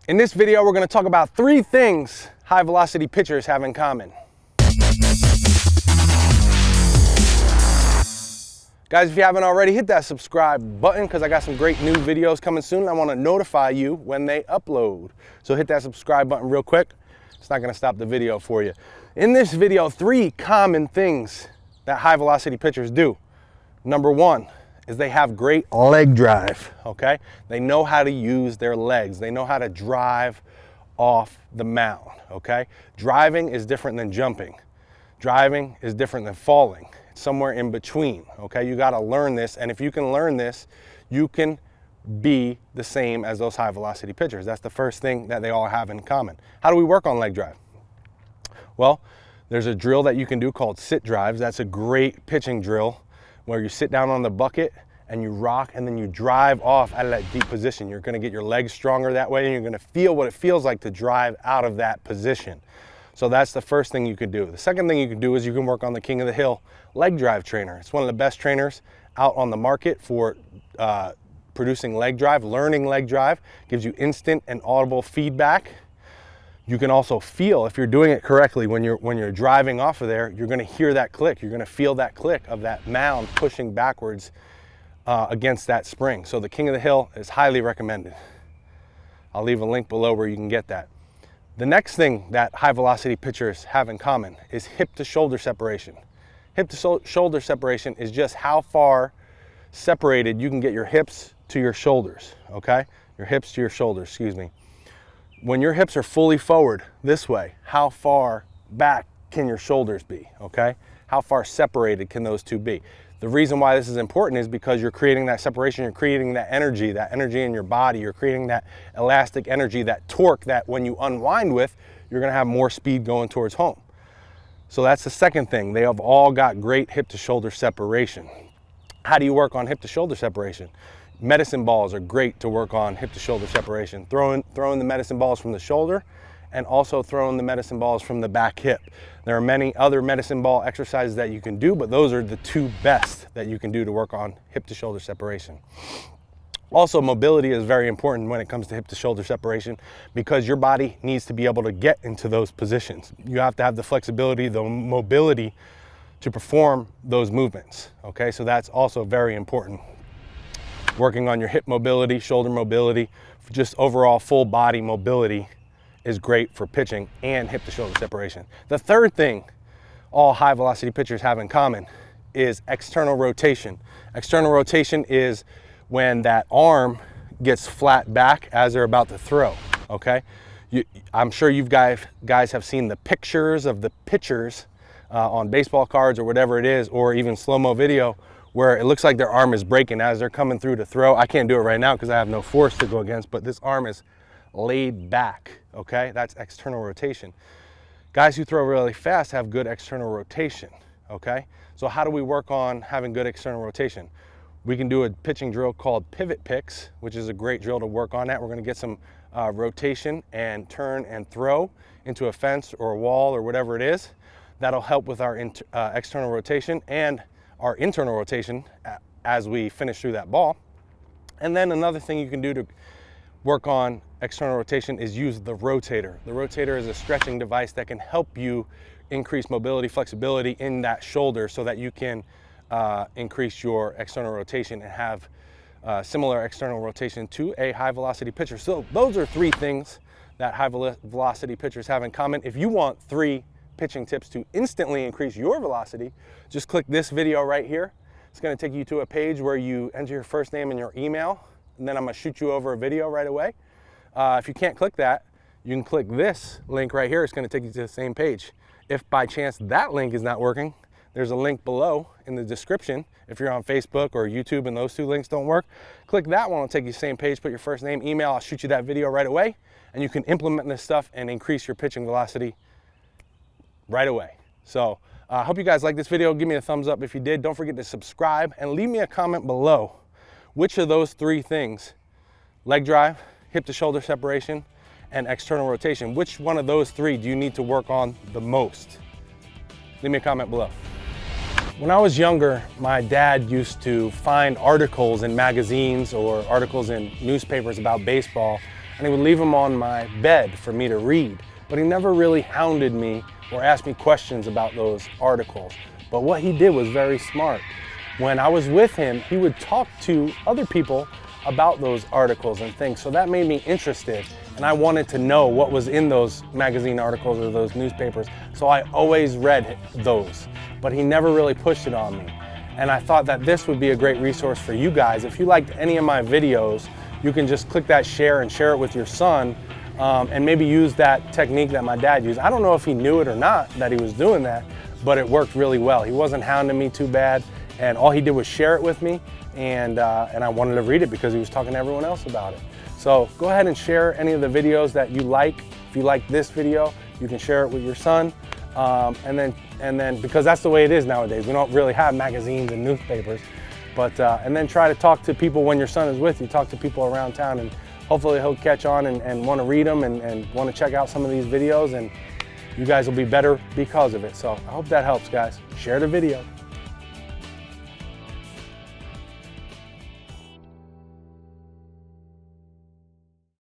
In this video, we're going to talk about 3 things high velocity pitchers have in common. Guys, if you haven't already, hit that subscribe button because I got some great new videos coming soon and I want to notify you when they upload. So hit that subscribe button real quick. It's not going to stop the video for you. In this video, 3 common things that high velocity pitchers do. Number 1 is they have great leg drive, okay? They know how to use their legs. They know how to drive off the mound, okay? Driving is different than jumping. Driving is different than falling. It's somewhere in between, okay? You gotta learn this, and if you can learn this, you can be the same as those high velocity pitchers. That's the first thing that they all have in common. How do we work on leg drive? Well, there's a drill that you can do called sit drives. That's a great pitching drill where you sit down on the bucket and you rock and then you drive off out of that deep position. You're gonna get your legs stronger that way and you're gonna feel what it feels like to drive out of that position. So that's the first thing you could do. The second thing you can do is you can work on the King of the Hill leg drive trainer. It's one of the best trainers out on the market for producing leg drive, learning leg drive. Gives you instant and audible feedback. You can also feel, if you're doing it correctly, when you're driving off of there, you're gonna hear that click. You're gonna feel that click of that mound pushing backwards against that spring. So the King of the Hill is highly recommended. I'll leave a link below where you can get that. The next thing that high velocity pitchers have in common is hip to shoulder separation. Hip to shoulder separation is just how far separated you can get your hips to your shoulders, okay? Your hips to your shoulders, excuse me. When your hips are fully forward this way, how far back can your shoulders be, okay? How far separated can those two be? The reason why this is important is because you're creating that separation, you're creating that energy in your body, you're creating that elastic energy, that torque that when you unwind with, you're gonna have more speed going towards home. So that's the second thing. They have all got great hip to shoulder separation. How do you work on hip to shoulder separation? Medicine balls are great to work on hip to shoulder separation. Throwing the medicine balls from the shoulder and also throwing the medicine balls from the back hip. There are many other medicine ball exercises that you can do, but those are the 2 best that you can do to work on hip to shoulder separation. Also, mobility is very important when it comes to hip to shoulder separation because your body needs to be able to get into those positions. You have to have the flexibility, the mobility to perform those movements, okay? So that's also very important. Working on your hip mobility, shoulder mobility, just overall full body mobility is great for pitching and hip to shoulder separation. The third thing all high velocity pitchers have in common is external rotation. External rotation is when that arm gets flat back as they're about to throw, okay? I'm sure you guys have seen the pictures of the pitchers on baseball cards or whatever it is, or even slow-mo video, where it looks like their arm is breaking as they're coming through to throw. I can't do it right now because I have no force to go against, but this arm is laid back, okay? That's external rotation. Guys who throw really fast have good external rotation, okay? So how do we work on having good external rotation? We can do a pitching drill called pivot picks, which is a great drill to work on that. We're gonna get some rotation and turn and throw into a fence or a wall or whatever it is. That'll help with our external rotation and our internal rotation as we finish through that ball. And then another thing you can do to work on external rotation is use the rotator. The rotator is a stretching device that can help you increase mobility, flexibility in that shoulder so that you can increase your external rotation and have similar external rotation to a high velocity pitcher. So those are 3 things that high velocity pitchers have in common. If you want 3 pitching tips to instantly increase your velocity, just click this video right here. It's going to take you to a page where you enter your first name and your email, and then I'm going to shoot you over a video right away. If you can't click that, you can click this link right here. It's going to take you to the same page. If by chance that link is not working, there's a link below in the description. If you're on Facebook or YouTube and those 2 links don't work, click that one. It'll take you to the same page. Put your first name, email. I'll shoot you that video right away, and you can implement this stuff and increase your pitching velocity right away. So I hope you guys like this video. Give me a thumbs up if you did. Don't forget to subscribe and leave me a comment below. Which of those 3 things, leg drive, hip to shoulder separation, and external rotation, which one of those 3 do you need to work on the most? Leave me a comment below. When I was younger, my dad used to find articles in magazines or articles in newspapers about baseball and he would leave them on my bed for me to read. But he never really hounded me or asked me questions about those articles. But what he did was very smart. When I was with him, he would talk to other people about those articles and things. So that made me interested, and I wanted to know what was in those magazine articles or those newspapers. So I always read those, but he never really pushed it on me. And I thought that this would be a great resource for you guys. If you liked any of my videos, you can just click that share and share it with your son, and maybe use that technique that my dad used. I don't know if he knew it or not that he was doing that, but it worked really well. He wasn't hounding me too bad, and all he did was share it with me, and I wanted to read it because he was talking to everyone else about it. So go ahead and share any of the videos that you like. If you like this video, you can share it with your son, and then because that's the way it is nowadays. We don't really have magazines and newspapers, but and then try to talk to people when your son is with you. Talk to people around town, and hopefully he'll catch on and want to read them and want to check out some of these videos, and you guys will be better because of it. So I hope that helps, guys. Share the video.